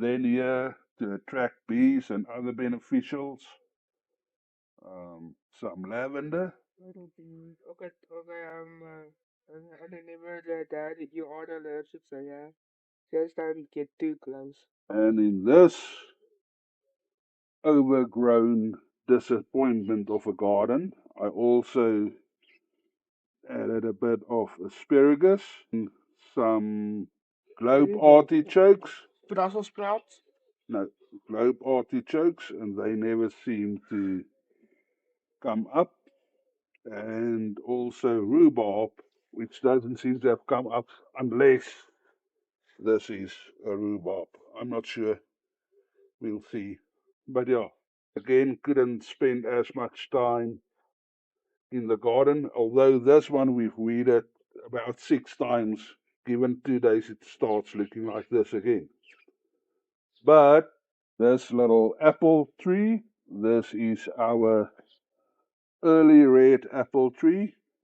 then here to attract bees and other beneficials, some lavender. Little bees. Okay, okay. I never that you are allergic, so yeah. Just don't get too close. And in this overgrown disappointment of a garden, I also added a bit of asparagus and some globe Very good. artichokes. Brussels sprouts. No, globe artichokes, and they never seem to come up. And also rhubarb, which doesn't seem to have come up unless this is a rhubarb. I'm not sure. We'll see. But yeah, again, couldn't spend as much time in the garden, although this one we've weeded about 6 times. Given 2 days, it starts looking like this again. But this little apple tree, this is our early red apple tree.